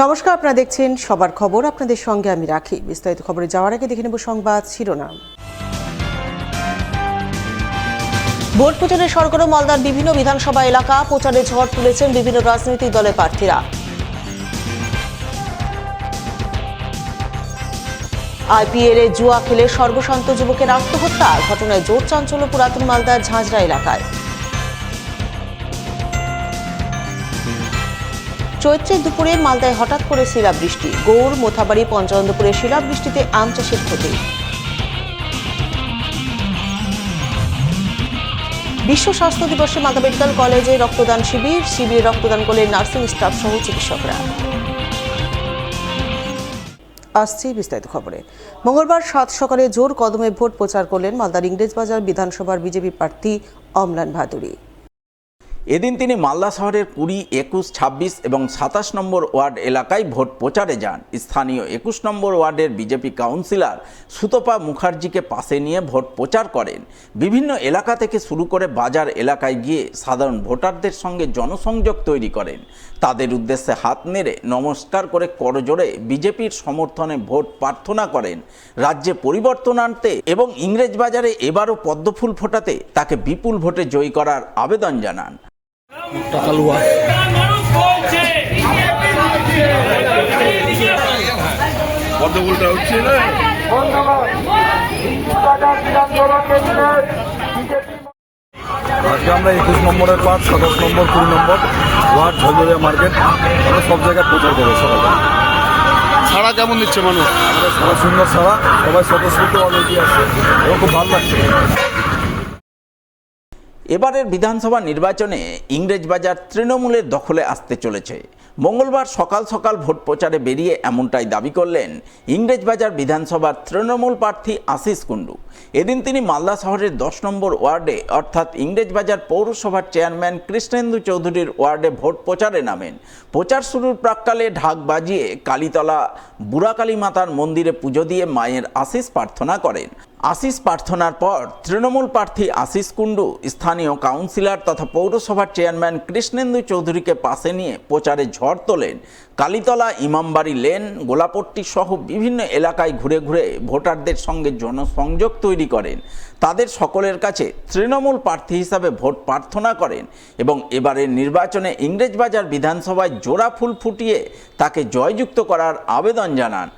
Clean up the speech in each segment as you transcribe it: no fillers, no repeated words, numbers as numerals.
নমস্কার, আপনারা দেখছেন সবার খবর। আপনাদের সঙ্গে আমি রাখি। বিস্তারিত খবরে যাওয়ার আগে দেখে নেব সংবাদ শিরোনাম। ভোট প্রচারে সরগরম মালদার বিভিন্ন বিধানসভা এলাকা। প্রচারে ঝড় তুলেছেন বিভিন্ন রাজনৈতিক দলের প্রার্থীরা। আইপিএলে জুয়া খেলে সর্বশান্ত যুবকের আত্মহত্যা। ঘটনায় জোর চাঞ্চল্য পুরাতন মালদার ঝাঁঝরা এলাকায়। চৈত্রের দুপুরে মালদায় হঠাৎ করে শিলাবৃষ্টি। গৌড়, মোথাবাড়ি, পঞ্চনন্দপুরে শিলাবৃষ্টিতে আম চাষের ক্ষতি। বিশ্ব স্বাস্থ্য দিবসে মালদা মেডিকেল কলেজে রক্তদান শিবিরে রক্তদান করলেন নার্সিং স্টাফ সহ চিকিৎসকরা। আসছে বিস্তারিত খবরে। মঙ্গলবার সাত সকালে জোর কদমে ভোট প্রচার করলেন মালদার ইংরেজবাজার বিধানসভার বিজেপি প্রার্থী অম্লান ভাদুড়ী। এদিন তিনি মালদা শহরের 20, 21, 26 এবং 27 নম্বর ওয়ার্ড এলাকায় ভোট প্রচারে যান। স্থানীয় 21 নম্বর ওয়ার্ডের বিজেপি কাউন্সিলর সুতপা মুখার্জিকে পাশে নিয়ে ভোট প্রচার করেন। বিভিন্ন এলাকা থেকে শুরু করে বাজার এলাকায় গিয়ে সাধারণ ভোটারদের সঙ্গে জনসংযোগ তৈরি করেন। তাদের উদ্দেশ্যে হাত নেড়ে নমস্কার করে করজোড়ে বিজেপির সমর্থনে ভোট প্রার্থনা করেন। রাজ্যে পরিবর্তন আনতে এবং ইংরেজবাজারে এবারও পদ্মফুল ফোটাতে তাকে বিপুল ভোটে জয়ী করার আবেদন জানান। আজকে আমরা 21 নম্বরের পার্ট, 27 নম্বর, 20 নম্বর ওয়ার্ড, ঝলঝলিয়া মার্কেট, আমরা সব জায়গায় প্রচার করবো। সকালে সারা কেমন দিচ্ছে মানুষ? আমাদের সারা সুন্দর সারা, সবাই স্বতঃস্ফূর্ত অনেক আসছে এবং খুব ভালো লাগছে। এবারের বিধানসভা নির্বাচনে ইংরেজবাজার তৃণমূলের দখলে আসতে চলেছে। মঙ্গলবার সকাল সকাল ভোট প্রচারে বেরিয়ে এমনটাই দাবি করলেন ইংরেজবাজার বিধানসভার তৃণমূল প্রার্থী আশিস কুণ্ডু। এদিন তিনি মালদা শহরের 10 নম্বর ওয়ার্ডে অর্থাৎ ইংরেজবাজার পৌরসভার চেয়ারম্যান কৃষ্ণেন্দু চৌধুরীর ওয়ার্ডে ভোট প্রচারে নামেন। প্রচার শুরুর প্রাক্কালে ঢাক বাজিয়ে কালীতলা বুড়াকালী মাতার মন্দিরে পুজো দিয়ে মায়ের আশিস প্রার্থনা করেন। আশিস প্রার্থনার পর তৃণমূল প্রার্থী আশিস কুণ্ডু স্থানীয় কাউন্সিলর তথা পৌরসভার চেয়ারম্যান কৃষ্ণেন্দু চৌধুরীকে পাশে নিয়ে প্রচারে ঝড় তোলেন। কালীতলা, ইমামবাড়ি লেন, গোলাপট্টি সহ বিভিন্ন এলাকায় ঘুরে ঘুরে ভোটারদের সঙ্গে জনসংযোগ তৈরি করেন। তাদের সকলের কাছে তৃণমূল প্রার্থী হিসাবে ভোট প্রার্থনা করেন এবং এবারের নির্বাচনে ইংরেজবাজার বিধানসভায় জোড়া ফুল ফুটিয়ে তাকে জয়যুক্ত করার আবেদন জানান।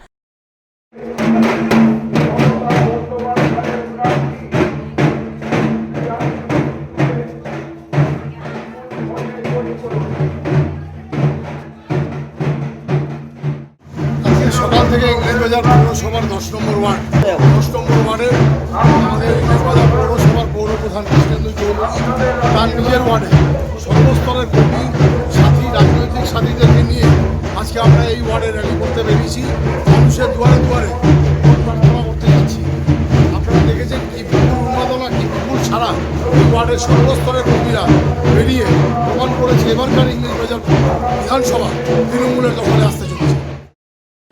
সকাল থেকে ইংরেজবাজার পৌরসভার 10 নম্বর ওয়ার্ড, 10 নম্বর ওয়ার্ডের আমাদের ইংরেজবাজার পৌরসভার পৌরপ্রধান কৃষ্ণেন্দু চৌধুরী তার নিজের ওয়ার্ডে সর্বস্তরের কর্মী সাথী, রাজনৈতিক সাথীদেরকে নিয়ে আজকে আমরা এই ওয়ার্ডে র্যালি করতে বেরিয়েছি। মানুষের দুয়ারে দুয়ারে ভোট প্রার্থনা করতে যাচ্ছি। আপনারা দেখেছেন কি বিপুল উন্মাদনা, কি বিপুল ছাড়া এই ওয়ার্ডের সর্বস্তরের কর্মীরা বেরিয়ে প্রমাণ করেছে এবারকার ইংরেজবাজার বিধানসভা তৃণমূলের দখলে আসতে চলেছে।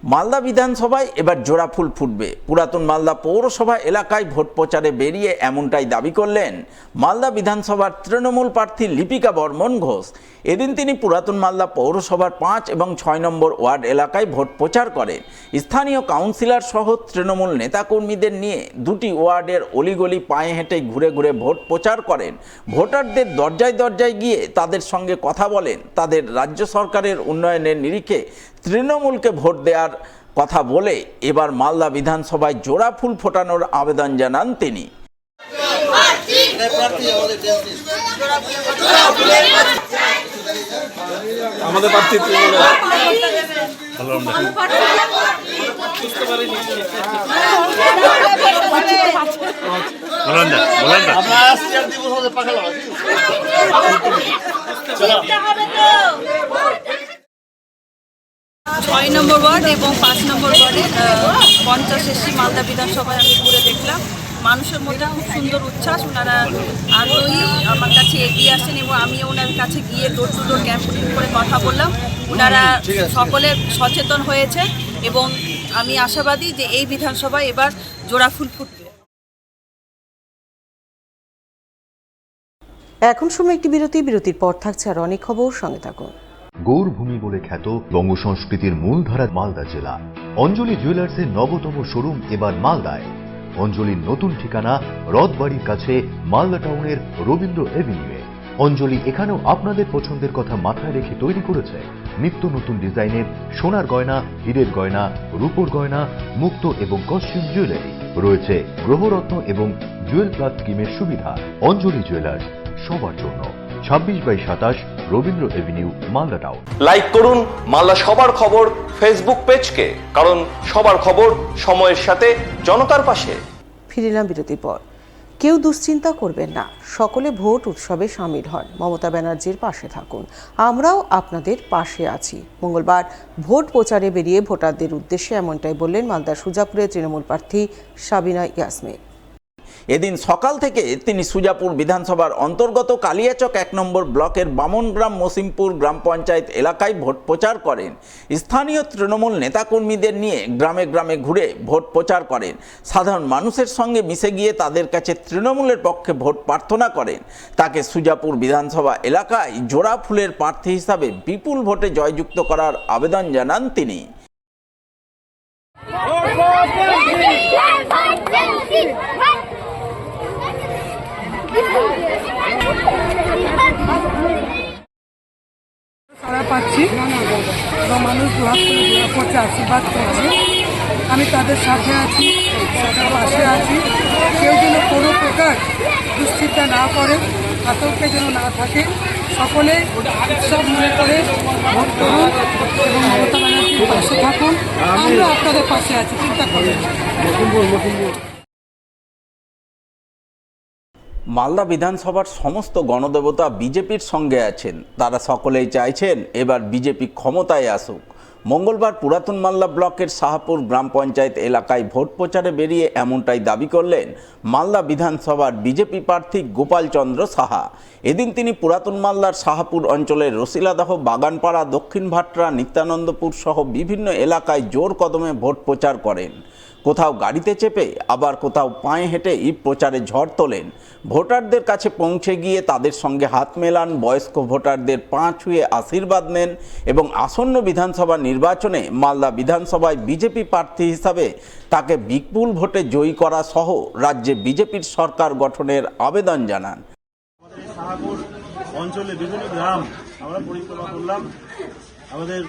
মালদা বিধানসভায় এবার জোড়া ফুল ফুটবে। পুরাতন মালদা পৌরসভা এলাকায় ভোট প্রচারে বেরিয়ে এমনটাই দাবি করলেন মালদা বিধানসভার তৃণমূল প্রার্থী লিপিকা বর্মন ঘোষ। এদিন তিনি পুরাতন মালদা পৌরসভার 5 এবং 6 নম্বর ওয়ার্ড এলাকায় ভোট প্রচার করেন। স্থানীয় কাউন্সিলর সহ তৃণমূল নেতাকর্মীদের নিয়ে দুটি ওয়ার্ডের অলিগলি পায়ে হেঁটে ঘুরে ঘুরে ভোট প্রচার করেন। ভোটারদের দরজায় দরজায় গিয়ে তাদের সঙ্গে কথা বলেন। তাদের রাজ্য সরকারের উন্নয়নের নিরিখে তৃণমূলকে ভোট দেওয়ার কথা বলে এবার মালদা বিধানসভায় জোড়া ফুল ফোটানোর আবেদন জানান তিনি। আমাদের প্রার্থী ছয় নম্বর ওয়ার্ড এবং 5 নম্বর ওয়ার্ডে 50 এসি মালদা বিধানসভায় আমি ঘুরে দেখলাম। মানুষের মধ্যে খুব সুন্দর উচ্ছ্বাস, ওনারা আগ্রহী আমার কাছে এগিয়ে আসেন এবং আমিও ওনার কাছে গিয়ে ডোর টু ডোর ক্যাম্পেইন করে কথা বললাম। ওনারা সকলে সচেতন হয়েছে এবং আমি আশাবাদী যে এই বিধানসভায় এবার জোড়া ফুল ফুটবে। এখন সময় একটি বিরতির পর থাকছে আর অনেক খবর, সঙ্গে থাকুন। গৌরভূমি বলে খ্যাত বঙ্গ সংস্কৃতির মূলধারা মালদা জেলা। অঞ্জলি জুয়েলার্সের নবতম শোরুম এবার মালদায়। অঞ্জলির নতুন ঠিকানা রথবাড়ির কাছে মালদা টাউনের রবীন্দ্র এভিনিউয়ে। অঞ্জলি এখানেও আপনাদের পছন্দের কথা মাথায় রেখে তৈরি করেছে নিত্য নতুন ডিজাইনের সোনার গয়না, হীরের গয়না, রূপোর গয়না, মুক্ত এবং কস্টিউম জুয়েলারি। রয়েছে গ্রহরত্ন এবং জুয়েল প্লাস স্কিমের সুবিধা। অঞ্জলি জুয়েলার্স, সবার জন্য। 26/27 Rabindra Avenue, Malda town. Like করুন মালদা সবার খবর ফেসবুক পেজকে, কারণ সবার খবর সময়ের সাথে জনতার পাশে। ফিরিলাম বিরতির পর। কেউ দুশ্চিন্তা করবেন না, সকলে ভোট উৎসবে সামিল হন, মমতা ব্যানার্জির পাশে থাকুন, আমরাও আপনাদের পাশে আছি। মঙ্গলবার ভোট প্রচারে বেরিয়ে ভোটারদের উদ্দেশ্যে এমনটাই বললেন মালদার সুজাপুরের তৃণমূল প্রার্থী সাবিনা ইয়াসমিন। এদিন সকাল থেকে তিনি সুজাপুর বিধানসভার অন্তর্গত কালিয়াচক 1 নম্বর ব্লকের বামনগ্রাম মসিমপুর গ্রাম পঞ্চায়েত এলাকায় ভোট প্রচার করেন। স্থানীয় তৃণমূল নেতাকর্মীদের নিয়ে গ্রামে গ্রামে ঘুরে ভোট প্রচার করেন। সাধারণ মানুষের সঙ্গে মিশে গিয়ে তাদের কাছে তৃণমূলের পক্ষে ভোট প্রার্থনা করেন। তাকে সুজাপুর বিধানসভা এলাকায় জোড়া ফুলের প্রার্থী হিসাবে বিপুল ভোটে জয়যুক্ত করার আবেদন জানান তিনি। সারা পাচ্ছি এবং মানুষ দুহাত করে দোয়া করছে, আশীর্বাদ করছে। আমি তাদের সাথে আছি, তাদের পাশে আছি। কেউ যেন কোনো প্রকার দুশ্চিন্তা না করে, আতঙ্কে যেন না থাকে। সকলে উৎসব মনে করে ভোট করুন এবং মমতা ব্যানার্জির পাশে থাকুন। আমরা আপনাদের পাশে আছি, চিন্তা করুন। মালদা বিধানসভার সমস্ত গণদেবতা বিজেপির সঙ্গে আছেন। তারা সকলেই চাইছেন এবার বিজেপি ক্ষমতায় আসুক। মঙ্গলবার পুরাতন মালদা ব্লকের শাহপুর গ্রাম পঞ্চায়েত এলাকায় ভোট প্রচারে বেরিয়ে এমনটাই দাবি করলেন মালদা বিধানসভার বিজেপি প্রার্থী গোপাল চন্দ্র সাহা। এদিন তিনি পুরাতন মালদার শাহপুর অঞ্চলের রসিলাদহ, বাগানপাড়া, দক্ষিণ ভাটরা, নিত্যানন্দপুর সহ বিভিন্ন এলাকায় জোর কদমে ভোট প্রচার করেন। কোথাও গাড়িতে চেপে, আবার কোথাও পায়ে হেঁটে প্রচারে ঝড় তোলেন। ভোটারদের কাছে পৌঁছে গিয়ে তাদের সঙ্গে হাত মেলান, বয়স্ক ভোটারদের পা ছুঁয়ে আশীর্বাদ নেন এবং আসন্ন বিধানসভা নির্বাচনে মালদা বিধানসভায় বিজেপি প্রার্থী হিসাবে তাকে বিপুল ভোটে জয়ী করা সহ রাজ্যে বিজেপির সরকার গঠনের আবেদন জানান। আমাদের শাহপুর অঞ্চলে বিভিন্ন গ্রাম আমরা পরিক্রমা করলাম। আমাদের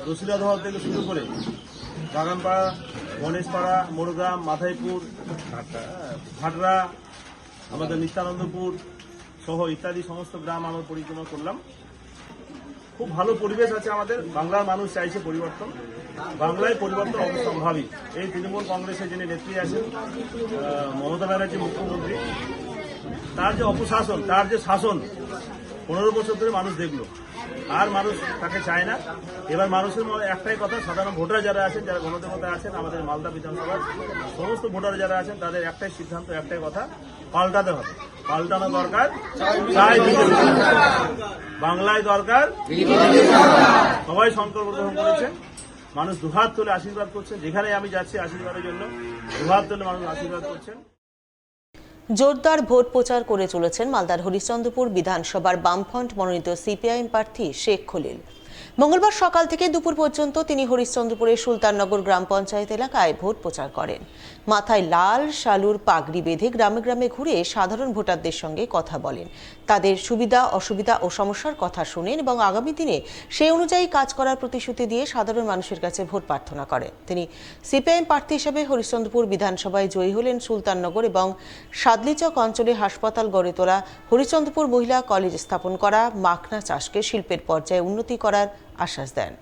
রসিলাদহ থেকে শুরু করে বাগানপাড়া, গণেশপাড়া, মোড়গ্রাম, মাথাইপুর, ভাটরা, আমাদের নিত্যানন্দপুর সহ ইত্যাদি সমস্ত গ্রাম আমরা পরিক্রমা করলাম। খুব ভালো পরিবেশ আছে আমাদের। বাংলার মানুষ চাইছে পরিবর্তন, বাংলায় পরিবর্তন অবশ্যম্ভাবী। এই তৃণমূল কংগ্রেসের যিনি নেত্রী আছেন মমতা ব্যানার্জি মুখ্যমন্ত্রী, তার যে অপশাসন, তার যে শাসন 15 বছর ধরে মানুষ দেখলো, আর মানুষ তাকে চায় না। এবার মানুষের একটাই কথা, সাধারণ ভোটার যারা আছেন, যারা গণদেবতা আছেন, আমাদের মালদা বিধানসভার সমস্ত ভোটার যারা আছেন, তাদের একটাই সিদ্ধান্ত, একটাই কথা, পাল্টাতে হবে। পাল্টানো দরকার, চাই বিজেপি, বাংলায় দরকার। সবাই সংকল্প গ্রহণ করেছেন, মানুষ দুহাত তুলে আশীর্বাদ করছেন। যেখানে আমি যাচ্ছি আশীর্বাদের জন্য দুহাত তুলে মানুষ আশীর্বাদ করছেন। জোরদার ভোট প্রচার করে চলেছেন মালদার হরিশ্চন্দ্রপুর বিধানসভার বামফ্রন্ট মনোনীত সিপিআইএম প্রার্থী শেখ খলিল। মঙ্গলবার সকাল থেকে দুপুর পর্যন্ত তিনি হরিশ্চন্দ্রপুরের সুলতাননগর গ্রাম পঞ্চায়েত এলাকায় ভোট প্রচার করেন। মাথায় লাল শালুর পাগড়ি বেঁধে গ্রামে গ্রামে ঘুরে সাধারণ ভোটারদের সঙ্গে কথা বলেন, তাদের সুবিধা অসুবিধা ও সমস্যার কথা শুনেন এবং আগামী দিনে সেই অনুযায়ী কাজ করার প্রতিশ্রুতি দিয়ে সাধারণ মানুষের কাছে ভোট প্রার্থনা করেন। তিনি সিপিআইএম প্রার্থী হিসেবে হরিশ্চন্দ্রপুর বিধানসভায় জয়ী হলেন। সুলতাননগর এবং সাদলিচক অঞ্চলে হাসপাতাল গড়ে তোলা, হরিশ্চন্দ্রপুর মহিলা কলেজ স্থাপন করা, মাখনা চাষকে শিল্পের পর্যায়ে উন্নতি করার আশ্বাস দেন।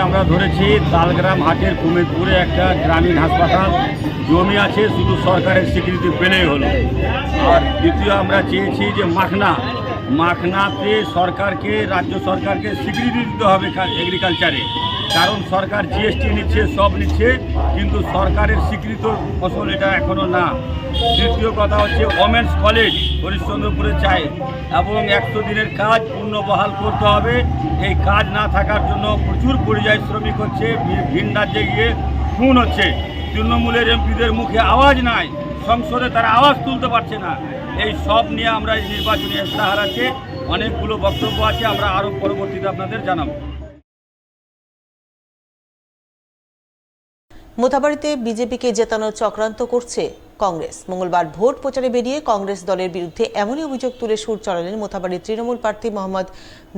আমরা ধরেছি তালগ্রাম হাটের কুমিরপুরে একটা গ্রামীণ হাসপাতাল জমি আছে, শুধু সরকারের স্বীকৃতি পেলেই হলো। আর দ্বিতীয় আমরা চেয়েছি যে মাখনাতে সরকারকে, রাজ্য সরকারকে স্বীকৃতি দিতে হবে এগ্রিকালচারে, কারণ সরকার জিএসটি নিচ্ছে, সব নিচ্ছে, কিন্তু সরকারের স্বীকৃত ফসল এটা এখনো না। তৃতীয় কথা হচ্ছে ওমেন্স কলেজ হরিশ্চন্দ্রপুরে চাই এবং 100 দিনের কাজ পূর্ণ বহাল করতে হবে। এই কাজ না থাকার জন্য প্রচুর পরিযায়ী শ্রমিক হচ্ছে, ভিন রাজ্যে গিয়ে খুন হচ্ছে। তৃণমূলের এমপিদের মুখে আওয়াজ নাই, সংসদে তারা আওয়াজ তুলতে পারছে না। এই সব নিয়ে আমরা এই নির্বাচনী ইস্তাহার আছে, অনেকগুলো বক্তব্য আছে, আমরা আরও পরবর্তীতে আপনাদের জানাবো। মোথাবাড়িতে বিজেপিকে জেতানোর চক্রান্ত করছে কংগ্রেস। মঙ্গলবার ভোট প্রচারে বেরিয়ে কংগ্রেস দলের বিরুদ্ধে এমনই অভিযোগ তুলে সুর চড়ালেন মোথাবাড়ির তৃণমূল প্রার্থী মোহাম্মদ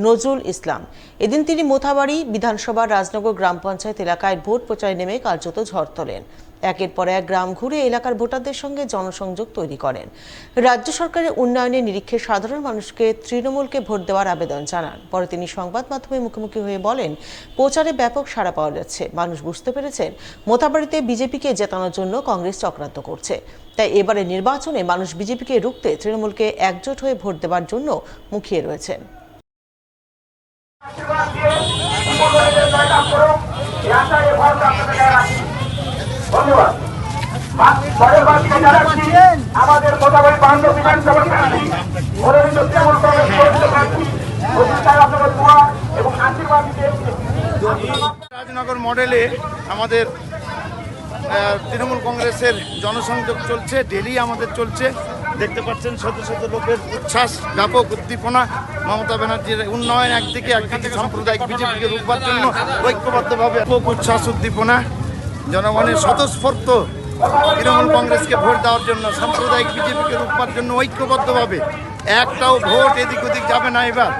নজরুল ইসলাম। এদিন তিনি মোথাবাড়ি বিধানসভার রাজনগর গ্রাম পঞ্চায়েত এলাকায় ভোট প্রচারে নেমে কার্যত ঝড় তোলেন। একের পর এক গ্রাম ঘুরে এলাকার ভোটারদের সঙ্গে জনসংযোগ তৈরি করেন। রাজ্য সরকারের উন্নয়নের নিরিখে সাধারণ মানুষকে তৃণমূলকে ভোট দেওয়ার আবেদন জানান। পরে তিনি সংবাদ মাধ্যমে মুখোমুখি হয়ে বলেন, প্রচারে ব্যাপক সাড়া পাওয়া যাচ্ছে। মানুষ বুঝতে পেরেছেন মোথাবাড়িতে বিজেপিকে জেতানোর জন্য কংগ্রেস চক্রান্ত করছে। তাই এবারে নির্বাচনে মানুষ বিজেপিকে রুখতে তৃণমূলকে একজোট হয়ে ভোট দেওয়ার জন্য মুখিয়ে রয়েছেন। আমাদের মোটামুটি বাংলা বিধানসভা এবং আশীর্বাদ রাজনগর মডেলে আমাদের তৃণমূল কংগ্রেসের জনসংযোগ চলছে, ডেলি আমাদের চলছে। দেখতে পাচ্ছেন শত শত লোকের উচ্ছ্বাস, ব্যাপক উদ্দীপনা। মমতা ব্যানার্জির উন্নয়ন একদিকে সাম্প্রদায়িক বিজেপিকে রুখবার জন্য ঐক্যবদ্ধভাবে ব্যাপক উচ্ছ্বাস উদ্দীপনা। জনগণের স্বতঃস্ফূর্ত তৃণমূল কংগ্রেসকে ভোট দেওয়ার জন্য, সাম্প্রদায়িক বিজেপিকে রুখবার জন্য ঐক্যবদ্ধভাবে। একটাও ভোট এদিক ওদিক যাবে না এবার,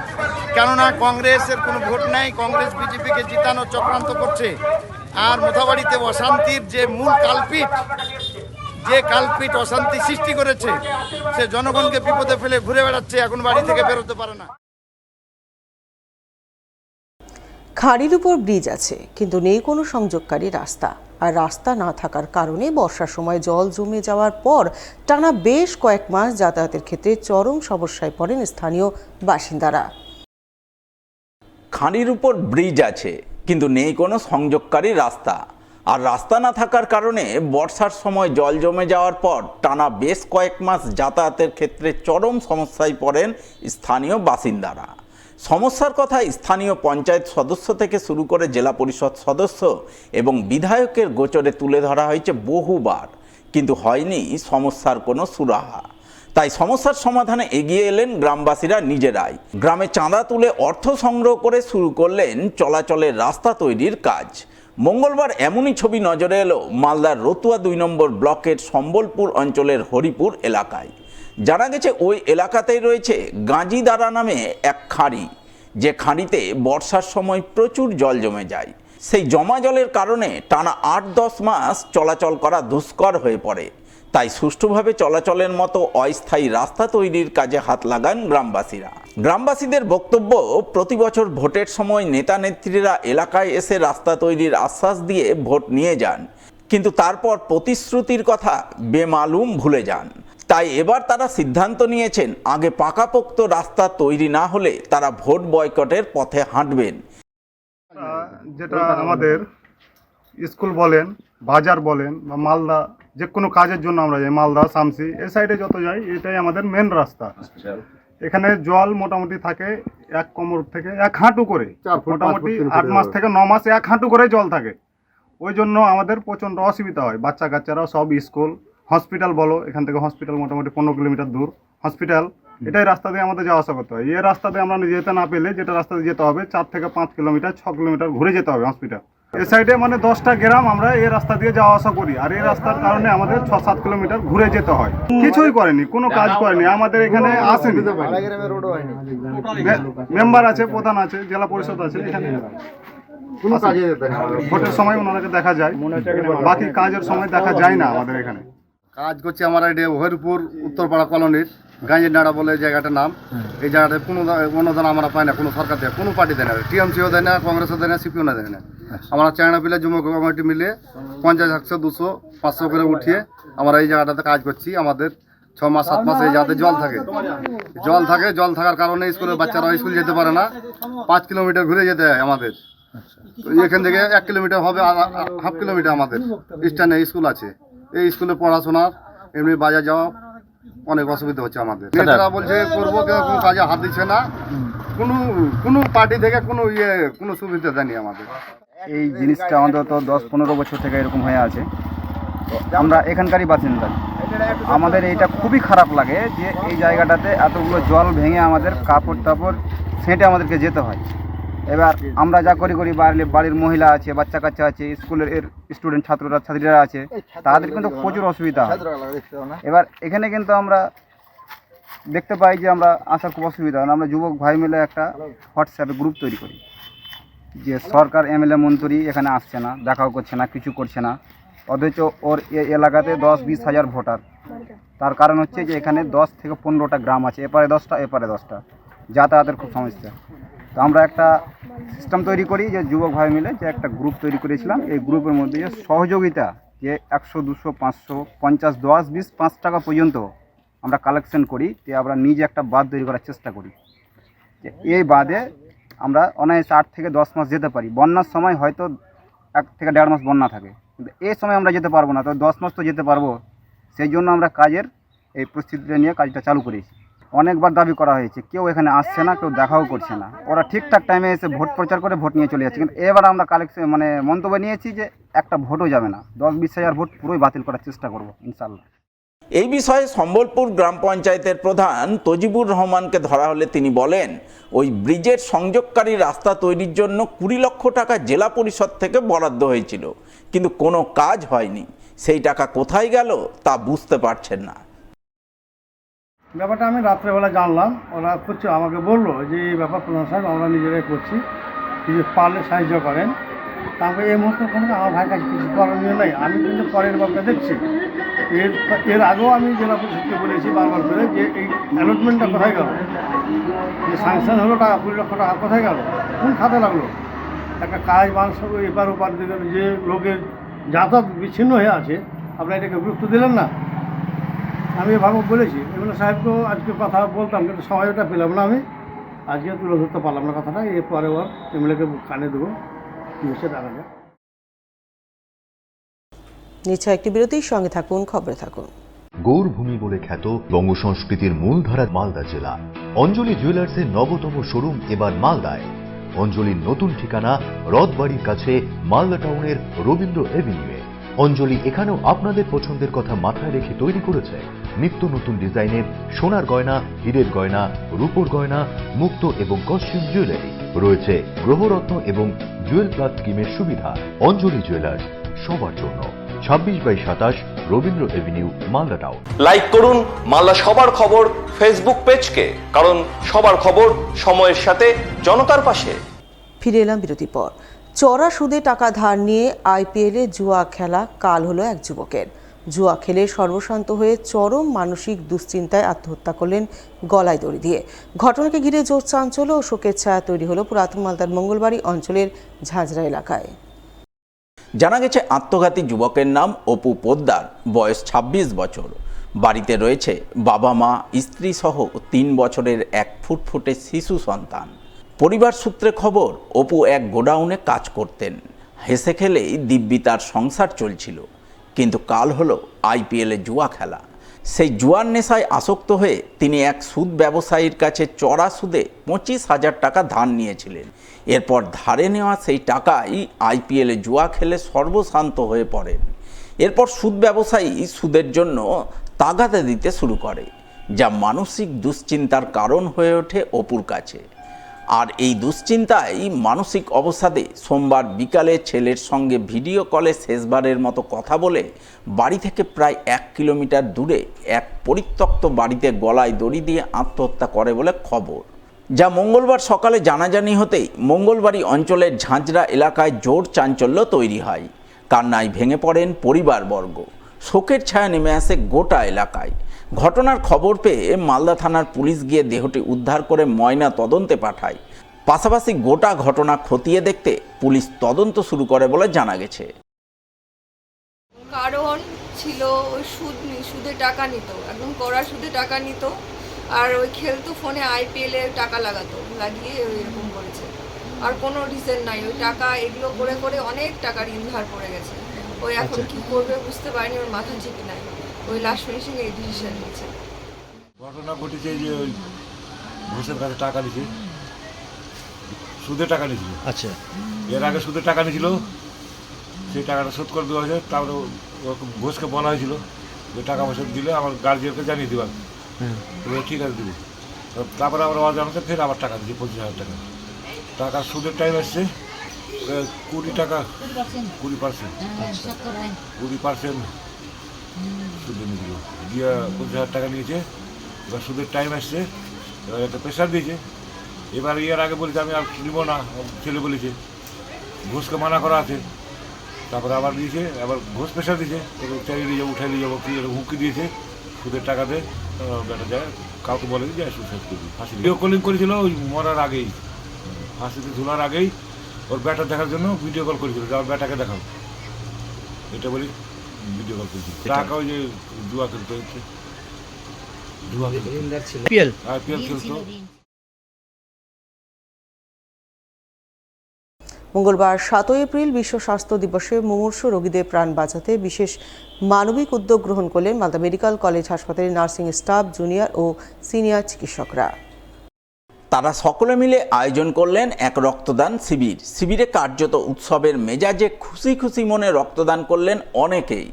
কেননা কংগ্রেসের কোনো ভোট নেই। কংগ্রেস বিজেপিকে জিতানোর চক্রান্ত করছে। আর মোথাবাড়িতে অশান্তির যে মূল কালপিট অশান্তি সৃষ্টি করেছে, সে জনগণকে বিপদে ফেলে ঘুরে বেড়াচ্ছে, এখন বাড়ি থেকে বেরোতে পারে না। খাড়ির উপর ব্রিজ আছে, কিন্তু নেই কোনো সংযোগকারী রাস্তা। আর রাস্তা না থাকার কারণে বর্ষার সময় জল জমে যাওয়ার পর টানা বেশ কয়েক মাস যাতায়াতের ক্ষেত্রে চরম সমস্যায় পড়েন স্থানীয় বাসিন্দারা। খাঁড়ির উপর ব্রিজ আছে, কিন্তু নেই কোনো সংযোগকারী রাস্তা। আর রাস্তা না থাকার কারণে বর্ষার সময় জল জমে যাওয়ার পর টানা বেশ কয়েক মাস যাতায়াতের ক্ষেত্রে চরম সমস্যায় পড়েন স্থানীয় বাসিন্দারা। সমস্যার কথা স্থানীয় পঞ্চায়েত সদস্য থেকে শুরু করে জেলা পরিষদ সদস্য এবং বিধায়কের গোচরে তুলে ধরা হয়েছে বহুবার, কিন্তু হয়নি সমস্যার কোনো সুরাহা। তাই সমস্যার সমাধানে এগিয়ে এলেন গ্রামবাসীরা নিজেরাই। গ্রামে চাঁদা তুলে অর্থ সংগ্রহ করে শুরু করলেন চলাচলের রাস্তা তৈরির কাজ। মঙ্গলবার এমনই ছবি নজরে এলো মালদার রতুয়া 2 নম্বর ব্লকের সম্বলপুর অঞ্চলের হরিপুর এলাকায়। জানা গেছে ওই এলাকাতেই রয়েছে গাঁজিদারা নামে এক খাঁড়ি, যে খাঁড়িতে বর্ষার সময় প্রচুর জল জমে যায়। সেই জমা জলের কারণে টানা 8-10 মাস চলাচল করা দুষ্কর হয়ে পড়ে। তাই সুষ্ঠুভাবে চলাচলের মতো অস্থায়ী রাস্তা তৈরির কাজে হাত লাগান গ্রামবাসীরা। গ্রামবাসীদের বক্তব্য, প্রতি বছর ভোটের সময় নেতা নেত্রীরা এলাকায় এসে রাস্তা তৈরির আশ্বাস দিয়ে ভোট নিয়ে যান, কিন্তু তারপর প্রতিশ্রুতির কথা বেমালুম ভুলে যান। তাই এবার তারা সিদ্ধান্ত নিয়েছেন, আগে পাকাপোক্ত রাস্তা তৈরি না হলে তারা ভোট বয়কটের পথে হাঁটবেন। যেটা আমাদের স্কুল বলেন, বাজার বলেন বা মালদা, যে কোনো কাজের জন্য আমরা যাই, মালদা শামসি এই সাইডে যত যাই, এটাই আমাদের মেন রাস্তা। এখানে জল মোটামুটি থাকে 1 কোমর থেকে 1 হাঁটু করে, মোটামুটি 8 মাস থেকে 9 মাস 1 হাঁটু করে জল থাকে। ওই জন্য আমাদের প্রচণ্ড অসুবিধা হয়। বাচ্চা কাচ্চারা সব স্কুল, হসপিটাল বলো, এখান থেকে হসপিটাল মোটামুটি 15 কিলোমিটার দূর হসপিটাল, এটাই রাস্তা দিয়ে আমাদের যাওয়া আসা করতে হয়। এই রাস্তাতে আমরা যেতে না পেলে, যেটা রাস্তা দিয়ে যেতে হবে 4 থেকে 5 কিলোমিটার 6 কিলোমিটার ঘুরে যেতে হবে হসপিটাল। এই সাইডে মানে 10টা গ্রাম আমরা এই রাস্তা দিয়ে যাওয়া আসা করি, আর এই রাস্তার কারণে আমাদের 6-7 কিলোমিটার ঘুরে যেতে হয়। কিছুই করেনি, কোনো কাজ করেনি, আমাদের এখানে আসেনি। মেম্বার আছে, প্রধান আছে, জেলা পরিষদ আছে, এখানে ভোটের সময় ওনাকে দেখা যায়, বাকি কাজের সময় দেখা যায় না আমাদের এখানে। কাজ করছে আমরা এটা হরিপুর উত্তরপাড়া কলোনির গাঁজের নাড়া বলে জায়গাটার নাম। এই জায়গাটা কোনো অনুদান আমরা পাই না, কোনো সরকার দেয়, কোনো পার্টি দেয় না, টিএমসিও দেয় না, কংগ্রেসও দেয় না, সিপিও দেয় না। আমরা চায়না পিলে যুব কমিটি মিলে 50, 100, 200, 500 করে উঠিয়ে আমরা এই জায়গাটাতে কাজ করছি। আমাদের 6 মাস 7 মাস এই জায়গাতে জল থাকে। জল থাকার কারণে স্কুলের বাচ্চারা স্কুল যেতে পারে না, 5 কিলোমিটার ঘুরে যেতে হয় আমাদের। তো এখান থেকে 1 কিলোমিটার হবে, হাফ কিলোমিটার আমাদের স্ট্যান্ডে স্কুল আছে। এই স্কুলে পড়াশোনার এমনি বাজার যাওয়া অনেক অসুবিধা হচ্ছে আমাদের। নেতারা বলছে করবো, কোনো কাজে হাত দিচ্ছে না, কোনো পার্টি থেকে কোনো সুবিধা দেয়নি আমাদের। এই জিনিসটা অন্তত 10-15 বছর থেকে এরকম হয়ে আছে। আমরা এখানকারই বাসিন্দা, আমাদের এইটা খুবই খারাপ লাগে যে এই জায়গাটাতে এতগুলো জল ভেঙে আমাদের কাপড় টাপড় ছেঁটে আমাদেরকে যেতে হয়। এবার আমরা যা করি বাড়ির মহিলা আছে, বাচ্চা কাচ্চা আছে, স্কুলের স্টুডেন্ট ছাত্রীরা আছে, তাদের কিন্তু প্রচুর অসুবিধা হয়। এবার এখানে কিন্তু আমরা দেখতে পাই যে আমরা আসার খুব অসুবিধা হয়। আমরা যুবক ভাই মিলে একটা হোয়াটসঅ্যাপে গ্রুপ তৈরি করি যে সরকার এমএলএ মন্ত্রী এখানে আসছে না, দেখাও করছে না, কিছু করছে না, অথচ ওর এলাকাতে 10-20 হাজার ভোটার। তার কারণ হচ্ছে যে এখানে 10 থেকে 15টা গ্রাম আছে, এপারে 10টা এপারে 10টা, যাতায়াতের খুব সমস্যা। তো আমরা একটা সিস্টেম তৈরি করি যে যুবক ভাই মিলে যে একটা গ্রুপ তৈরি করেছিলাম। এই গ্রুপের মধ্যে যে সহযোগিতা যে 100, 200, 500, 50, 10, 20, 5 টাকা পর্যন্ত আমরা কালেকশন করি, যে আমরা নিজে একটা বাঁধ তৈরি করার চেষ্টা করি। যে এই বাঁধে আমরা অনায়াসে 8 থেকে 10 মাস যেতে পারি। বন্যার সময় হয়তো 1 থেকে 1.5 মাস বন্যা থাকে, কিন্তু এই সময় আমরা যেতে পারবো না, তো 10 মাস তো যেতে পারবো। সেই জন্য আমরা কাজের এই পরিস্থিতিটা নিয়ে কাজটা চালু করেছি। অনেকবার দাবি করা হয়েছে, কেউ এখানে আসছে না, কেউ দেখাও করছে না। ওরা ঠিকঠাক টাইমে এসে ভোট প্রচার করে ভোট নিয়ে চলে যাচ্ছে, কিন্তু এবার আমরা মন্তব্য নিয়েছি যে একটা ভোটও যাবে না, 10-20 হাজার ভোট পুরোই বাতিল করার চেষ্টা করবো ইনশাল্লাহ। এই বিষয়ে সম্বলপুর গ্রাম পঞ্চায়েতের প্রধান তজিবুর রহমানকে ধরা হলে তিনি বলেন, ওই ব্রিজের সংযোগকারী রাস্তা তৈরির জন্য 20 লক্ষ টাকা জেলা পরিষদ থেকে বরাদ্দ হয়েছিল, কিন্তু কোনো কাজ হয়নি। সেই টাকা কোথায় গেল তা বুঝতে পারছেন না। ব্যাপারটা আমি রাত্রেবেলা জানলাম, ওরা করছে, আমাকে বললো যে এই ব্যাপার প্রধান সাহেব আমরা নিজেরাই করছি, কিছু পারলে সাহায্য করেন। তারপরে এই মুহূর্তে কোনো আমার ভাইয়ের কাছে কিছু করণীয় নেই, আমি কিন্তু পরের ব্যাপারটা দেখছি। এর আগেও আমি জেলা পরিষদকে বলেছি বারবার করে যে এই অ্যালটমেন্টটা কোথায় গেল, যে স্যাংশন হলো টাকা 20 লক্ষ টাকা কোথায় গেল, কোন খাতে লাগলো। একটা কাজ মানুষ এপার ওপার দিলেন, যে লোকের যাতায়াত বিচ্ছিন্ন হয়ে আছে, আপনারা এটাকে গুরুত্ব দিলেন না। আমি এভাবে বলেছি, এমএলএ সাহেবকেও আজকে কথা বলতাম, কিন্তু সময় ওটা পেলাম না। আমি আজকে তুলে ধরতে পারলাম না কথাটা, এরপরে ওর এমএলএকে কানে দেবো, কী হচ্ছে দেখা যায়। নিচ্ছে একটি বিরতির সঙ্গে থাকুন, খবরে থাকুন। গৌরভূমি বলে খ্যাত বঙ্গ সংস্কৃতির মূলধারা মালদা জেলা। অঞ্জলি জুয়েলার্সের নবতম শোরুম এবার মালদায়। অঞ্জলির নতুন ঠিকানা রথবাড়ির কাছে মালদা টাউনের রবীন্দ্র এভিনিউয়ে। অঞ্জলি এখানেও আপনাদের পছন্দের কথা মাথায় রেখে তৈরি করেছে নিত্য নতুন ডিজাইনের সোনার গয়না, হীরের গয়না, রূপোর গয়না, মুক্ত এবং কস্টিউম জুয়েলারি। রয়েছে গ্রহরত্ন এবং জুয়েল প্লাস স্কিমের সুবিধা। অঞ্জলি জুয়েলার্স, সবার জন্য। 26/27 Rabindra Avenue, Malda town. Like করুন মালদা সবার খবর ফেসবুক পেজকে, কারণ সবার খবর সময়ের সাথে জনতার পাশে। ফিরে এলাম বিরতির পর। চড়া সুদে টাকা ধার নিয়ে আইপিএলে জুয়া খেলা কাল হলো এক যুবকের। জুয়া খেলে সর্বশান্ত হয়ে চরম মানসিক দুশ্চিন্তায় আত্মহত্যা করলেন গলায় দড়ি দিয়ে। ঘটনাকে ঘিরে জোর চাঞ্চল্য ও শোকের ছায়া তৈরি হলো পুরাতন মালদার মঙ্গলবাড়ি অঞ্চলের ঝাঁঝরা এলাকায়। জানা গেছে আত্মঘাতী যুবকের নাম অপু পোদ্দার, বয়স 26 বছর। বাড়িতে রয়েছে বাবা মা, স্ত্রী সহ 3 বছরের এক ফুটফুটে শিশু সন্তান। পরিবার সূত্রে খবর, অপু এক গোডাউনে কাজ করতেন। হেসে খেলেই দিব্যি তার সংসার চলছিল, কিন্তু কাল হলো আইপিএলে জুয়া খেলা। সেই জুয়ার নেশায় আসক্ত হয়ে তিনি এক সুদ ব্যবসায়ীর কাছে চড়া সুদে 25,000 টাকা ধার নিয়েছিলেন। এরপর ধারে নেওয়া সেই টাকাই আইপিএলে জুয়া খেলে সর্বশান্ত হয়ে পড়েন। এরপর সুদ ব্যবসায়ী সুদের জন্য তাগাদা দিতে শুরু করে, যা মানসিক দুশ্চিন্তার কারণ হয়ে ওঠে অপুর কাছে। আর এই দুশ্চিন্তায় মানসিক অবসাদে সোমবার বিকালে ছেলের সঙ্গে ভিডিও কলে শেষবারের মতো কথা বলে বাড়ি থেকে প্রায় 1 কিলোমিটার দূরে এক পরিত্যক্ত বাড়িতে গলায় দড়ি দিয়ে আত্মহত্যা করে বলে খবর, যা মঙ্গলবার সকালে জানাজানি হতেই মঙ্গলবাড়ি অঞ্চলের ঝাঁঝরা এলাকায় জোর চাঞ্চল্য তৈরি হয়। কান্নায় ভেঙে পড়েন পরিবারবর্গ। শোকের ছায়া নেমে আসে গোটা এলাকায়। ঘটনার খবর পেয়ে মালদা থানার পুলিশ গিয়ে দেহটি উদ্ধার করে ময়না তদন্তে পাঠায়। পাশাপাশি গোটা ঘটনা খতিয়ে দেখতে পুলিশ তদন্ত শুরু করে বলে জানা গেছে। কারণ ছিল ওই সুদে টাকা নিত, একদম কড়া সুদে টাকা নিত, আর ওই খেলতো ফোনে আইপিএল এর টাকা লাগিয়ে এরকম করেছে। আর কোনো রিজন নাই, ওই টাকা এগুলো করে করে অনেক টাকা ঋণ ধার পড়ে গেছে। ওই এখন কি করবে বুঝতে পারিনি, ওর মাথা ঠিক নাই। ওই লাস্ট ফিনিশিং এই ডিসিশন নিয়েছে। ঘটনা ঘটেছে যে ওই ঘোষের কাছে টাকা দিয়েছে, সুদে টাকা নিয়েছিল। আচ্ছা, এর আগে সুদে টাকা নিয়েছিল, সেই টাকাটা শোধ করে দেওয়া হয়েছে। তারপরে ঘোষকে বলা হয়েছিল যে টাকা পয়সা দিলে আমার গার্জিয়ানকে জানিয়ে দিবা, ঠিক আছে দিব। তারপরে আবার অজানাতে ফের আবার টাকা দিচ্ছি 25,000 টাকা। টাকা সুদের টাইম আসছে 20 টাকা, 20% সুদে নিয়ে দিল দিয়ে 25,000 টাকা নিয়েছে। এবার সুদের টাইম আসছে, এবার একটা প্রেশার দিয়েছে। এবার ইয়ার আগে বলেছে আমি আর নিব না, ছেলে বলেছে ঘুষকে মানা করা আছে। তারপরে আবার দিয়েছে, আবার ঘুষ প্রেশার দিয়েছে, চালিয়ে নিয়ে যাবো, উঠাই নিয়ে যাবো, কি হুমকি দিয়েছে সুদের টাকাতে। বেটা যায় কাউকে বলে যায় সুসাইড করবি, ফাঁসি ভিডিও কলিং করেছিল ওই মরার আগেই, ফাঁসিতে ঝুলার আগেই ওর ব্যাটা দেখার জন্য ভিডিও কল করেছিল, যে আমার ব্যাটাকে দেখাও, এটা বলি ভিডিও কল করেছিল। টাকা ওই যে জুয়া খেলতে হচ্ছে, আইপিএল খেলতো। মঙ্গলবার 7 এপ্রিল বিশ্ব স্বাস্থ্য দিবসে মুমূর্ষু রোগীদের প্রাণ বাঁচাতে বিশেষ মানবিক উদ্যোগ গ্রহণ করলেন মালদা মেডিকেল কলেজ হাসপাতালের নার্সিং স্টাফ, জুনিয়র ও সিনিয়র চিকিৎসকরা। তারা সকলে মিলে আয়োজন করলেন এক রক্তদান শিবির। শিবিরে কার্যত উৎসবের মেজাজে খুশি খুশি মনে রক্তদান করলেন অনেকেই।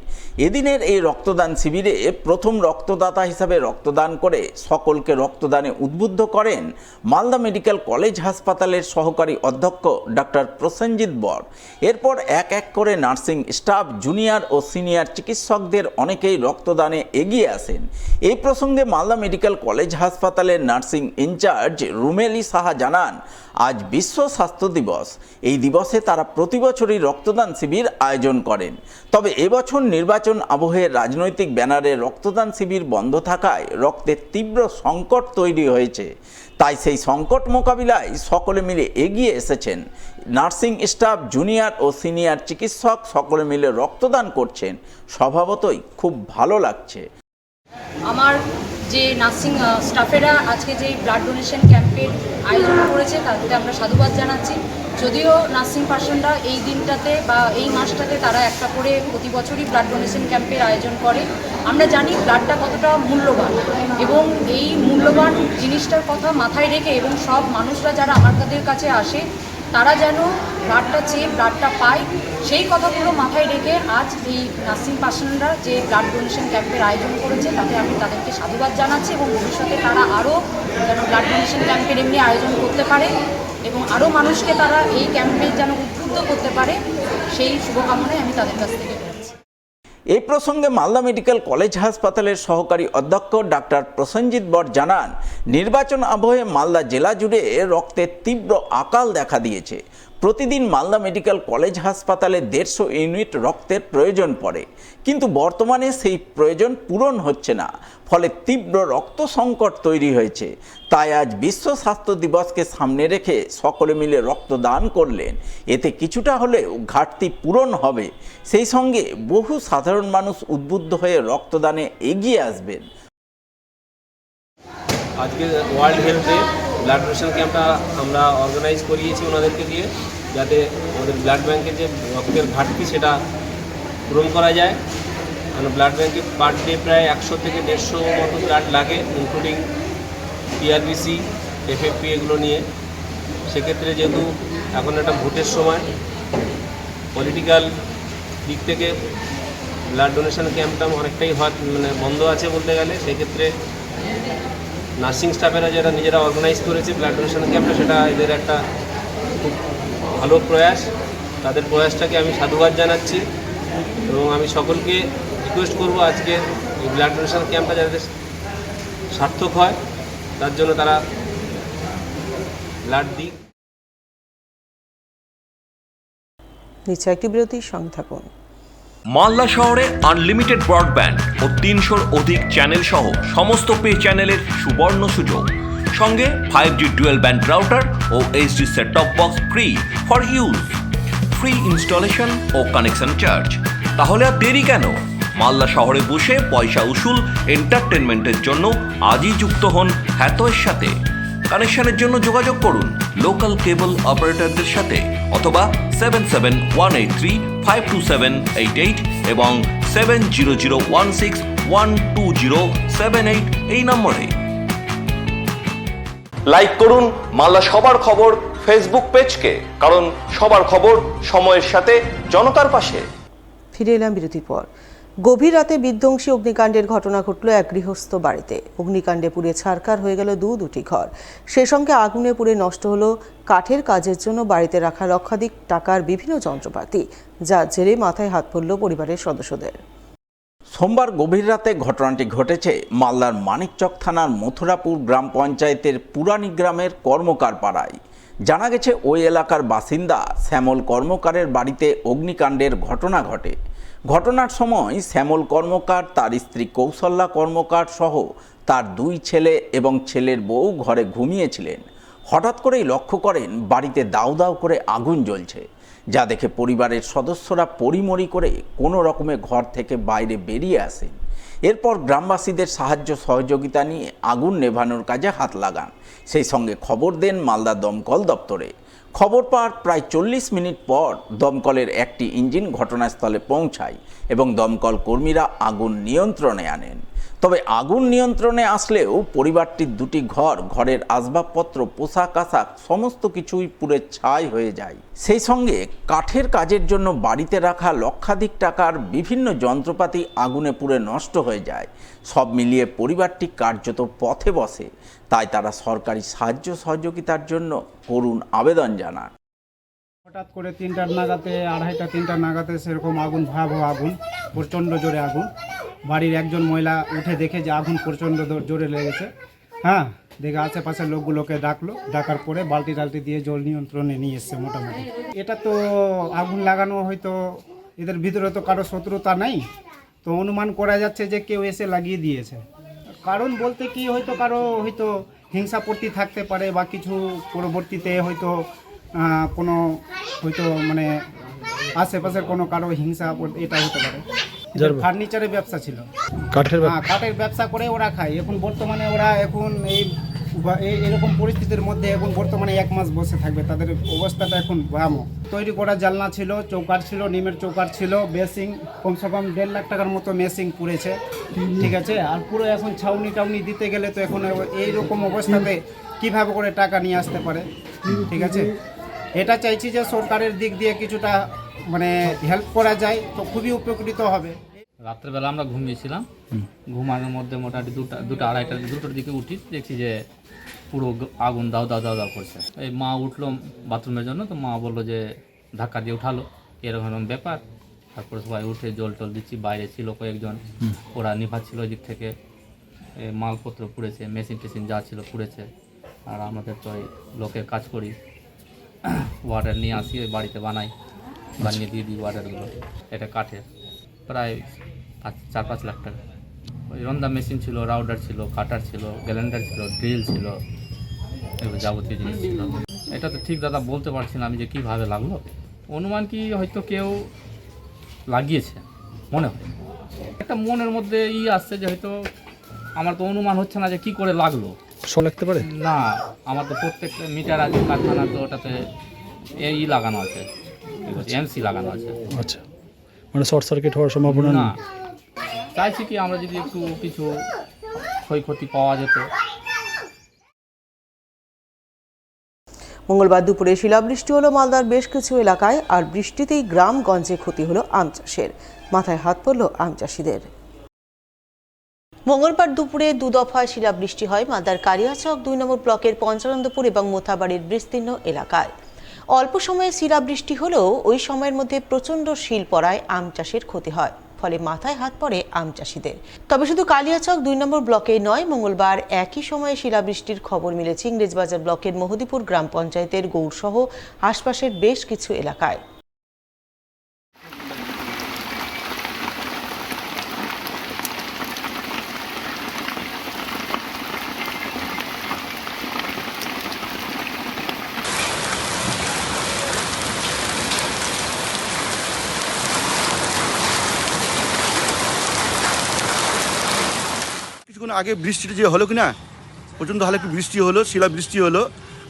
এদিনের এই রক্তদান শিবিরে প্রথম রক্তদাতা হিসাবে রক্তদান করে সকলকে রক্তদানে উদ্বুদ্ধ করেন মালদা মেডিকেল কলেজ হাসপাতালের সহকারী অধ্যক্ষ ডক্টর প্রসেনজিৎ বর। এরপর এক এক করে নার্সিং স্টাফ, জুনিয়র ও সিনিয়র চিকিৎসকদের অনেকেই রক্তদানে এগিয়ে আসেন। এই প্রসঙ্গে মালদা মেডিকেল কলেজ হাসপাতালের নার্সিং ইনচার্জ রুমেলি সাহা জানান, আজ বিশ্ব স্বাস্থ্য দিবস। এই দিবসে তারা প্রতি বছরই রক্তদান শিবির আয়োজন করেন। তবে এবছর নির্বাচন আবহে রাজনৈতিক ব্যানারে রক্তদান শিবির বন্ধ থাকায় রক্তের তীব্র সংকট তৈরি হয়েছে। তাই সেই সংকট মোকাবিলায় সকলে মিলে এগিয়ে এসেছেন। নার্সিং স্টাফ, জুনিয়র ও সিনিয়র চিকিৎসক সকলে মিলে রক্তদান করছেন। স্বভাবতই খুব ভালো লাগছে। আমার যে নার্সিং স্টাফেরা আজকে যে ব্লাড ডোনেশন ক্যাম্পের আয়োজন করেছে তাদেরকে আমরা সাধুবাদ জানাচ্ছি। যদিও নার্সিং পার্সনরা এই দিনটাতে বা এই মাসটাতে তারা একটা করে প্রতি বছরই ব্লাড ডোনেশন ক্যাম্পের আয়োজন করে। আমরা জানি ব্লাডটা কতটা মূল্যবান এবং এই মূল্যবান জিনিসটার কথা মাথায় রেখে এবং সব মানুষরা যারা আমাদের কাছে আসে তারা যেন ব্লাডটা চেয়ে ব্লাডটা পায়, সেই কথাগুলো মাথায় রেখে আজ এই নার্সিং পার্সনরা যে ব্লাড ডোনেশন ক্যাম্পের আয়োজন করেছে তাতে আমি তাদেরকে সাধুবাদ জানাচ্ছি এবং ভবিষ্যতে তারা আরও যেন ব্লাড ডোনেশন ক্যাম্পের এমনি আয়োজন করতে পারে এবং আরও মানুষকে তারা এই ক্যাম্পে যেন উদ্বুদ্ধ করতে পারে, সেই শুভকামনায় আমি তাদের কাছ থেকে পেয়েছি। এই প্রসঙ্গে মালদা মেডিকেল কলেজ হাসপাতালের সহকারী অধ্যক্ষ ডাক্তার প্রসেনজিৎ বর জানান, নির্বাচন আবহে মালদা জেলা জুড়ে রক্তের তীব্র আকাল দেখা দিয়েছে। প্রতিদিন মালদা মেডিকেল কলেজ হাসপাতালে 150 ইউনিট রক্তের প্রয়োজন পড়ে, কিন্তু বর্তমানে সেই প্রয়োজন পূরণ হচ্ছে না, ফলে তীব্র রক্ত সংকট তৈরি হয়েছে। তাই আজ বিশ্ব স্বাস্থ্য দিবসকে সামনে রেখে সকলে মিলে রক্তদান করলেন। এতে কিছুটা হলেও ঘাটতি পূরণ হবে। সেই সঙ্গে বহু সাধারণ মানুষ উদ্বুদ্ধ হয়ে রক্তদানে এগিয়ে আসবেন। আজকে world health day blood donation ক্যাম্পটা আমরা অর্গানাইজ করিয়েছি ওনাদেরকে দিয়ে, যাতে আমাদের ব্লাড ব্যাংকের যে রক্তের ঘাটতি সেটা পূরণ করা যায়। কারণ ব্লাড ব্যাংকে পার ডে প্রায় 100 থেকে 150 মতো ব্লাড লাগে, ইনক্লুডিং টিআরবিসি, এফএফপি এগুলো নিয়ে। সেক্ষেত্রে যেহেতু এখন একটা ভোটের সময়, পলিটিক্যাল দিক থেকে ব্লাড ডোনেশন ক্যাম্পটা অনেকটাই বন্ধ আছে বলতে গেলে। সেক্ষেত্রে নার্সিং স্টাফেরা যারা নিজেরা অর্গানাইজ করেছে ব্লাড ডোনেশন ক্যাম্পটা, সেটা এদের একটা খুব ভালো প্রয়াস। তাদের প্রয়াসটাকে আমি সাধুবাদ জানাচ্ছি এবং আমি সকলকে রিকোয়েস্ট করব আজকে এই ব্লাড ডোনেশন ক্যাম্পটা যাতে সার্থক হয় তার জন্য তারা ব্লাড দিক। নিচে একটি বিরতির সঙ্গে থাকুন। মালদা শহরে আনলিমিটেড ব্রডব্যান্ড ও 300-র অধিক চ্যানেল সহ সমস্ত পে চ্যানেলের সুবর্ণ সুযোগ, সঙ্গে 5G ডুয়েল ব্যান্ড রাউটার ও HD set top box free for use, free installation ও কানেকশন চার্জ। তাহলে আর দেরি কেন? মালদা শহরে বসে পয়সা উসুল এন্টারটেনমেন্টের জন্য আজই যুক্ত হন হ্যাথওয়ের সাথে। কানেকশনের জন্য যোগাযোগ করুন লোকাল কেবল অপারেটরদের সাথে অথবা 7718352788 এবং 7001612078 এই নম্বরে। লাইক করুন মালদা সবার খবর ফেসবুক পেজকে, কারণ সবার খবর সময়ের সাথে জনতার পাশে। ফিরে এলাম বিরতির পর। গভীর রাতে বিধ্বংসী অগ্নিকাণ্ডের ঘটনা ঘটল এক গৃহস্থ বাড়িতে। অগ্নিকাণ্ডে পুড়ে ছারখার হয়ে গেল দুটি ঘর। সেই সঙ্গে আগুনে পুড়ে নষ্ট হলো কাঠের কাজের জন্য বাড়িতে রাখা লক্ষাধিক টাকার বিভিন্ন যন্ত্রপাতি, যার জেরে মাথায় হাত পড়ল পরিবারের সদস্যদের। সোমবার গভীর রাতে ঘটনাটি ঘটেছে মালদার মানিকচক থানার মথুরাপুর গ্রাম পঞ্চায়েতের পুরানি গ্রামের কর্মকার পাড়ায়। জানা গেছে ওই এলাকার বাসিন্দা শ্যামল কর্মকারের বাড়িতে অগ্নিকাণ্ডের ঘটনা ঘটে। ঘটনার সময় শ্যামল কর্মকার, তার স্ত্রী কৌশল্যা কর্মকার সহ তার 2 ছেলে এবং ছেলের বউ ঘরে ঘুমিয়েছিলেন। হঠাৎ করেই লক্ষ্য করেন বাড়িতে দাউ দাউ করে আগুন জ্বলছে, যা দেখে পরিবারের সদস্যরা পরিমরি করে কোনো রকমে ঘর থেকে বাইরে বেরিয়ে আসেন। এরপর গ্রামবাসীদের সাহায্য সহযোগিতা নিয়ে আগুন নেভানোর কাজে হাত লাগান। সেই সঙ্গে খবর দেন মালদা দমকল দপ্তরে। খবর পাওয়ার প্রায় 40 মিনিট পর দমকলের একটি ইঞ্জিন ঘটনাস্থলে পৌঁছায় এবং দমকল কর্মীরা আগুন নিয়ন্ত্রণে আনেন। তবে আগুন নিয়ন্ত্রণে আসলেও পরিবারটির 2টি ঘর, ঘরের আসবাবপত্র, পোশাক আশাক সমস্ত কিছুই পুড়ে ছাই হয়ে যায়। সেই সঙ্গে কাঠের কাজের জন্য বাড়িতে রাখা লক্ষাধিক টাকার বিভিন্ন যন্ত্রপাতি আগুনে পুড়ে নষ্ট হয়ে যায়। সব মিলিয়ে পরিবারটি কার্যত পথে বসে। তাই তারা সরকারি সাহায্য সহযোগিতার জন্য করুণ আবেদন জানান। হঠাৎ করে 3টা নাগাতে, 2:30-3টা নাগাতে সেরকম আগুন, ভয়াবহ আগুন, প্রচণ্ড জোরে আগুন। বাড়ির একজন মহিলা উঠে দেখে যে আগুন প্রচণ্ড জোরে লেগেছে। দেখে আশেপাশের লোকগুলোকে ডাকার পরে বালতি টালতি দিয়ে জল নিয়ন্ত্রণে নিয়ে এসছে মোটামুটি। এটা তো আগুন লাগানো হয়তো এদের ভিতরে তো কারো শত্রুতা নাই, তো অনুমান করা যাচ্ছে যে কেউ এসে লাগিয়ে দিয়েছে। কারণ বলতে কি, হয়তো কারো হয়তো হিংসাপত্তি থাকতে পারে বা কিছু পরবর্তীতে হয়তো কোনো হয়তো মানে আশেপাশের কোনো কারো হিংসা, এটা হতে পারে। ফার্নিচারের ব্যবসা ছিল, কাঠের ব্যবসা করে ওরা খায়। এখন বর্তমানে ওরা এরকম পরিস্থিতির মধ্যে এখন বর্তমানে 1 মাস বসে থাকবে। তাদের অবস্থাটা এখন ভয়াবহ। তৈরি করা জানলা ছিল, চৌকাঠ ছিল, নিমের চৌকাঠ ছিল, বেসিং কমসে কম 1.5 লাখ টাকার মতো মেসিং পুড়েছে, ঠিক আছে। আর পুরো এখন ছাউনি দিতে গেলে তো এখন এইরকম অবস্থাতে কিভাবে করে টাকা নিয়ে আসতে পারে, ঠিক আছে। এটা চাইছি যে সরকারের দিক দিয়ে কিছুটা মানে হেল্প করা যায় তো খুবই উপকৃত হবে। রাত্রেবেলা আমরা ঘুমিয়েছিলাম, ঘুমানোর মধ্যে মোটামুটি 2টা-2:30-2টার দিকে উঠি, দেখছি যে পুরো আগুন দাও করছে। এই মা উঠলো বাথরুমের জন্য, তো মা বললো যে ধাক্কা দিয়ে উঠালো, এরকম ব্যাপার। তারপরে সবাই উঠে জল টল দিচ্ছি, বাইরে ছিল কয়েকজন, ওরা নিভাচ্ছিল ওই দিক থেকে। মালপত্র পুড়েছে, মেশিন টেশিন যা ছিল পুড়েছে। আর আমাদের তো এই লোকের কাজ করি, ওয়াটার নিয়ে আসি, ওই বাড়িতে বানিয়ে দিয়ে দিই ওয়াটারগুলো। এটা কাঠের, প্রায় 4-5 লাখ টাকা। ওই রন্দা মেশিন ছিল, রাউডার ছিল, কাটার ছিল, গ্যালেন্ডার ছিল, ড্রিল ছিল, এগুলো যাবতীয় জিনিস ছিল। এটা তো ঠিক দাদা বলতে পারছি না আমি যে কীভাবে লাগলো। অনুমান কি হয়তো কেউ লাগিয়েছে মনে হয়। একটা মনের মধ্যে আসছে যে হয়তো, আমার তো অনুমান হচ্ছে না যে কি করে লাগলো। লাগতে পারে না, আমার তো প্রত্যেকটা মিটার আছে কারখানা, তো ওটাতে লাগানো আছে, এমসি লাগানো আছে। আচ্ছা, মানে শর্ট সার্কিট হওয়ার সম্ভাবনা না। চাইছি কি আমরা যদি একটু কিছু ক্ষয়ক্ষতি পাওয়া যেত। মঙ্গলবার দুপুরে শিলাবৃষ্টি হলো মালদার বেশ কিছু এলাকায়, আর বৃষ্টিতেই গ্রামগঞ্জে ক্ষতি হলো আম চাষের। মাথায় হাত পড়ল আম চাষিদের। মঙ্গলবার দুপুরে 2 দফায় শিলাবৃষ্টি হয় মালদার কালিয়াচক 2 নম্বর ব্লকের পঞ্চানন্দপুর এবং মোথাবাড়ির বিস্তীর্ণ এলাকায়। অল্প সময়ে শিলাবৃষ্টি হলেও ওই সময়ের মধ্যে প্রচণ্ড শিল পড়ায় আম চাষের ক্ষতি হয়, ফলে মাথায় হাত পড়ে আম চাষিদের। তবে শুধু কালিয়াচক 2 নম্বর ব্লকেই নয়, মঙ্গলবার একই সময়ে শিলাবৃষ্টির খবর মিলেছে ইংরেজবাজার ব্লকের মহদীপুর গ্রাম পঞ্চায়েতের গৌড়সহ আশপাশের বেশ কিছু এলাকায়। কিছুক্ষণ আগে বৃষ্টিটা যে হলো কিনা, প্রচণ্ড হালে একটু বৃষ্টি হলো, শিলা বৃষ্টি হলো।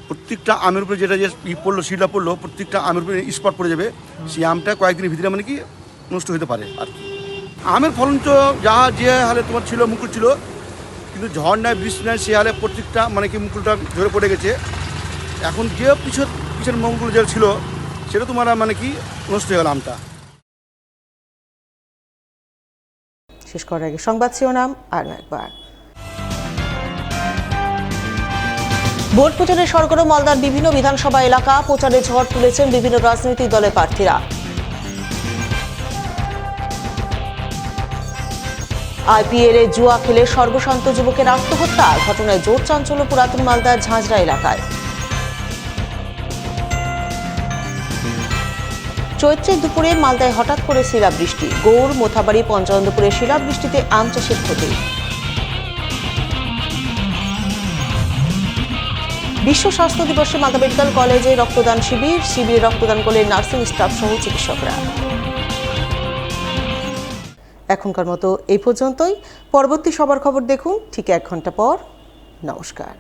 প্রত্যেকটা আমের উপরে যেটা যে পড়লো, শিলা পড়লো, প্রত্যেকটা আমের উপরে স্পট পড়ে যাবে। সেই আমটা কয়েকদিনের ভিতরে মানে কি নষ্ট হতে পারে। আর আমের ফলন তো যে হালে তোমার ছিল, মুকুল ছিল, কিন্তু ঝড় নাই, বৃষ্টি নাই, সে হালে প্রত্যেকটা মানে কি মুকুলটা ঝরে পড়ে গেছে। এখন যে পিছনের মুকুল যেটা ছিল সেটা তোমার মানে কি নষ্ট হয়ে গেল আমটা। শেষ করার আগে সংবাদ শিরোনাম আরও একবার। ভোট প্রচারে সরগরম মালদার বিভিন্ন বিধানসভা এলাকা, প্রচারে ঝড় তুলেছেন বিভিন্ন রাজনৈতিক দলের প্রার্থীরা। আইপিএল এ জুয়া খেলে সর্বশান্ত যুবকের আত্মহত্যা, ঘটনায় জোর চাঞ্চল্য পুরাতন মালদার ঝাঁঝরা এলাকায়। চৈত্রের দুপুরে মালদায় হঠাৎ করে শিলাবৃষ্টি, গৌড়, মোথাবাড়ি, পঞ্চনন্দপুরে শিলাবৃষ্টিতে আম চাষের ক্ষতি। বিশ্ব স্বাস্থ্য দিবসে মালদা মেডিকেল কলেজে রক্তদান শিবিরে রক্তদান করলেন নার্সিং স্টাফ সহ চিকিৎসকরা। এখনকার মতো এই পর্যন্তই। পরবর্তী সবার খবর দেখুন ঠিক 1 ঘন্টা পর। নমস্কার।